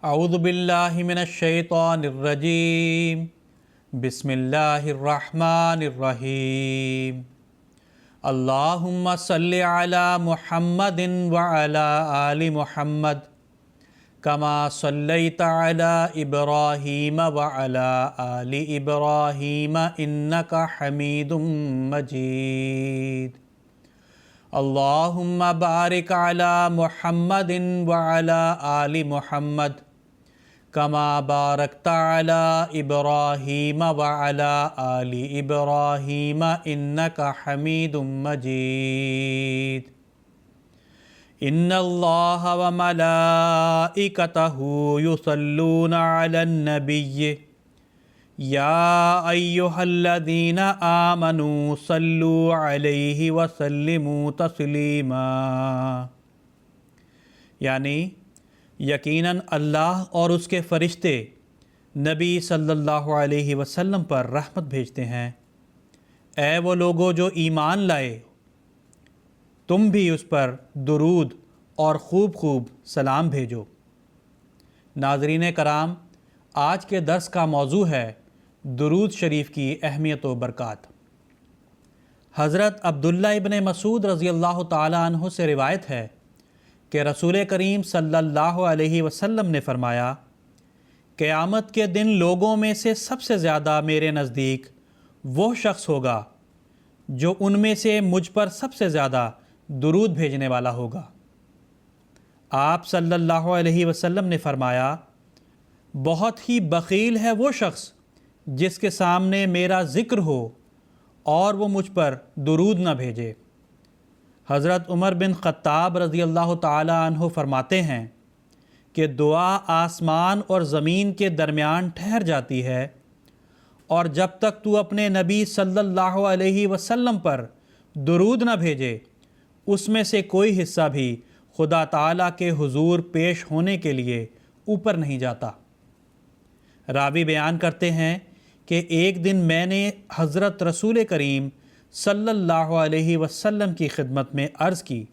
اعوذ باللہ من الشیطان الرجیم بسم اللہ الرحمن الرحیم اللہم صلی علی محمد وعلی آل محمد کما صلیت علی ابراہیم وعلی آل ابراہیم انک حمید مجید اللہم بارک علی محمد وعلی آل محمد کما بارکت علی ابراہیم وعلی آل ابراہیم انک حمید مجید ان اللہ وملائکتہ یصلون علی النبی یا ایہا الذین آمنوا صلوا علیہ وسلموا تسلیما، یعنی یقیناً اللہ اور اس کے فرشتے نبی صلی اللہ علیہ وسلم پر رحمت بھیجتے ہیں۔ اے وہ لوگو جو ایمان لائے، تم بھی اس پر درود اور خوب خوب سلام بھیجو۔ ناظرین کرام، آج کے درس کا موضوع ہے درود شریف کی اہمیت و برکات۔ حضرت عبداللہ ابن مسعود رضی اللہ تعالیٰ عنہ سے روایت ہے کہ رسول کریم صلی اللہ علیہ وسلم نے فرمایا، قیامت کے دن لوگوں میں سے سب سے زیادہ میرے نزدیک وہ شخص ہوگا جو ان میں سے مجھ پر سب سے زیادہ درود بھیجنے والا ہوگا۔ آپ صلی اللہ علیہ وسلم نے فرمایا، بہت ہی بخیل ہے وہ شخص جس کے سامنے میرا ذکر ہو اور وہ مجھ پر درود نہ بھیجے۔ حضرت عمر بن خطاب رضی اللہ تعالی عنہ فرماتے ہیں کہ دعا آسمان اور زمین کے درمیان ٹھہر جاتی ہے، اور جب تک تو اپنے نبی صلی اللہ علیہ وسلم پر درود نہ بھیجے، اس میں سے کوئی حصہ بھی خدا تعالیٰ کے حضور پیش ہونے کے لیے اوپر نہیں جاتا۔ راوی بیان کرتے ہیں کہ ایک دن میں نے حضرت رسول کریم صلی اللہ علیہ وسلم کی خدمت میں عرض کی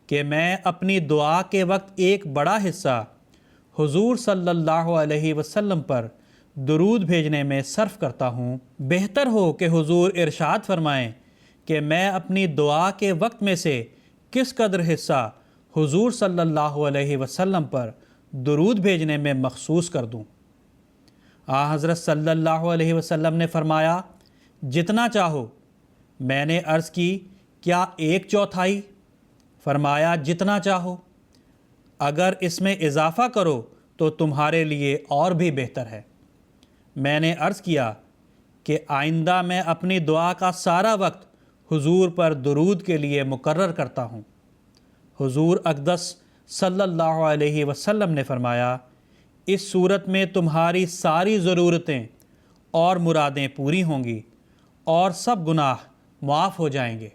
کہ میں اپنی دعا کے وقت ایک بڑا حصہ حضور صلی اللہ علیہ وسلم پر درود بھیجنے میں صرف کرتا ہوں، بہتر ہو کہ حضور ارشاد فرمائیں کہ میں اپنی دعا کے وقت میں سے کس قدر حصہ حضور صلی اللہ علیہ وسلم پر درود بھیجنے میں مخصوص کر دوں۔ حضرت صلی اللہ علیہ وسلم نے فرمایا، جتنا چاہو۔ میں نے عرض کی، کیا 1/4؟ فرمایا، جتنا چاہو، اگر اس میں اضافہ کرو تو تمہارے لیے اور بھی بہتر ہے۔ میں نے عرض کیا کہ آئندہ میں اپنی دعا کا سارا وقت حضور پر درود کے لیے مقرر کرتا ہوں۔ حضور اقدس صلی اللہ علیہ وسلم نے فرمایا، اس صورت میں تمہاری ساری ضرورتیں اور مرادیں پوری ہوں گی اور سب گناہ معاف ہو جائیں گے۔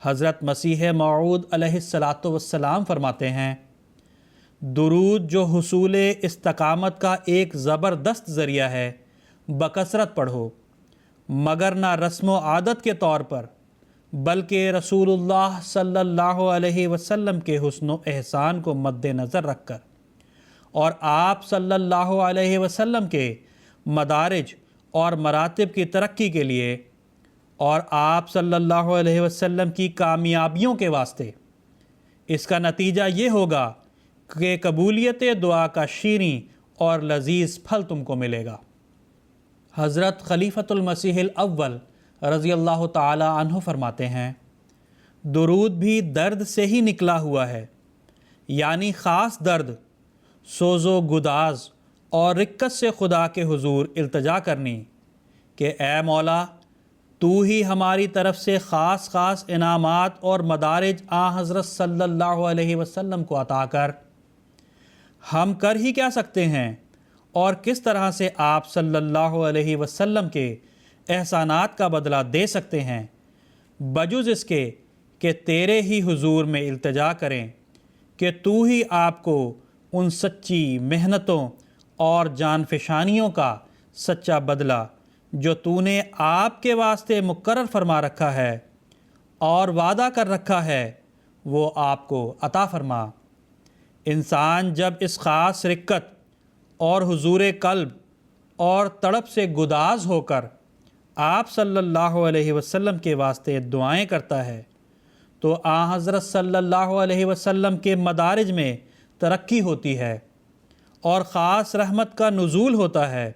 حضرت مسیح موعود علیہ السلام فرماتے ہیں، درود جو حصول استقامت کا ایک زبردست ذریعہ ہے، بکثرت پڑھو، مگر نہ رسم و عادت کے طور پر بلکہ رسول اللہ صلی اللہ علیہ وسلم کے حسن و احسان کو مد نظر رکھ کر، اور آپ صلی اللہ علیہ وسلم کے مدارج اور مراتب کی ترقی کے لیے، اور آپ صلی اللہ علیہ وسلم کی کامیابیوں کے واسطے۔ اس کا نتیجہ یہ ہوگا کہ قبولیت دعا کا شیریں اور لذیذ پھل تم کو ملے گا۔ حضرت خلیفۃ المسیح الاول رضی اللہ تعالی عنہ فرماتے ہیں، درود بھی درد سے ہی نکلا ہوا ہے، یعنی خاص درد، سوز و گداز اور رکت سے خدا کے حضور التجا کرنی کہ اے مولا، تو ہی ہماری طرف سے خاص خاص انعامات اور مدارج حضرت صلی اللہ علیہ وسلم کو عطا کر۔ ہم کر ہی کیا سکتے ہیں اور کس طرح سے آپ صلی اللہ علیہ وسلم کے احسانات کا بدلہ دے سکتے ہیں، بجز اس کے کہ تیرے ہی حضور میں التجا کریں کہ تو ہی آپ کو ان سچی محنتوں اور جان فشانیوں کا سچا بدلہ جو تو نے آپ کے واسطے مقرر فرما رکھا ہے اور وعدہ کر رکھا ہے، وہ آپ کو عطا فرما۔ انسان جب اس خاص رکت اور حضور قلب اور تڑپ سے گداز ہو کر آپ صلی اللہ علیہ وسلم کے واسطے دعائیں کرتا ہے تو آن حضرت صلی اللہ علیہ وسلم کے مدارج میں ترقی ہوتی ہے اور خاص رحمت کا نزول ہوتا ہے،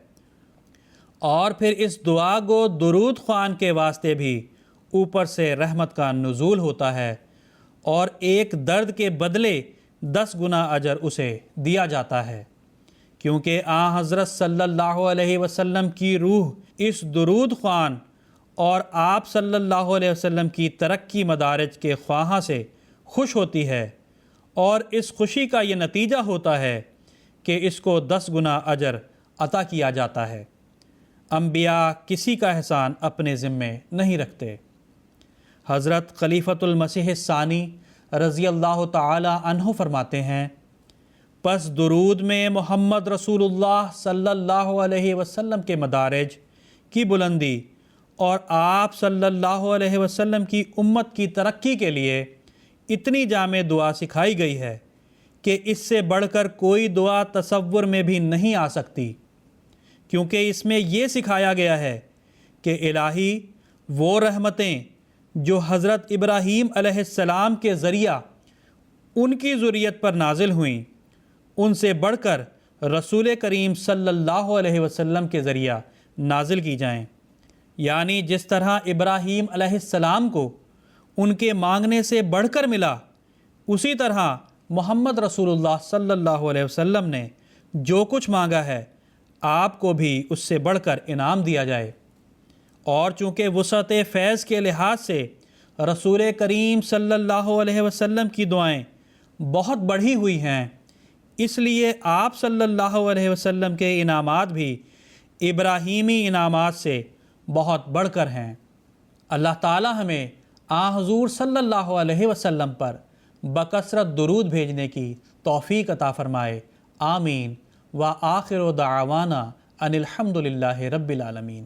اور پھر اس دعا کو درود خوان کے واسطے بھی اوپر سے رحمت کا نزول ہوتا ہے، اور ایک درد کے بدلے 10 گنا اجر اسے دیا جاتا ہے، کیونکہ آن حضرت صلی اللہ علیہ وسلم کی روح اس درود خوان اور آپ صلی اللہ علیہ وسلم کی ترقی مدارج کے خواہاں سے خوش ہوتی ہے، اور اس خوشی کا یہ نتیجہ ہوتا ہے کہ اس کو 10 گنا اجر عطا کیا جاتا ہے۔ انبیاء کسی کا احسان اپنے ذمے نہیں رکھتے۔ حضرت خلیفۃ المسیح الثانی رضی اللہ تعالی عنہ فرماتے ہیں، پس درود میں محمد رسول اللہ صلی اللہ علیہ وسلم کے مدارج کی بلندی اور آپ صلی اللہ علیہ وسلم کی امت کی ترقی کے لیے اتنی جامع دعا سکھائی گئی ہے کہ اس سے بڑھ کر کوئی دعا تصور میں بھی نہیں آ سکتی، کیونکہ اس میں یہ سکھایا گیا ہے کہ الہی وہ رحمتیں جو حضرت ابراہیم علیہ السلام کے ذریعہ ان کی ذریت پر نازل ہوئیں، ان سے بڑھ کر رسول کریم صلی اللہ علیہ وسلم کے ذریعہ نازل کی جائیں، یعنی جس طرح ابراہیم علیہ السلام کو ان کے مانگنے سے بڑھ کر ملا، اسی طرح محمد رسول اللہ صلی اللہ علیہ وسلم نے جو کچھ مانگا ہے آپ کو بھی اس سے بڑھ کر انعام دیا جائے۔ اور چونکہ وسعت فیض کے لحاظ سے رسول کریم صلی اللہ علیہ وسلم کی دعائیں بہت بڑھی ہوئی ہیں، اس لیے آپ صلی اللہ علیہ وسلم کے انعامات بھی ابراہیمی انعامات سے بہت بڑھ کر ہیں۔ اللہ تعالی ہمیں آن حضور صلی اللہ علیہ وسلم پر بکثرت درود بھیجنے کی توفیق عطا فرمائے، آمین۔ وآخر دعوانا ان الحمد للہ رب العالمین۔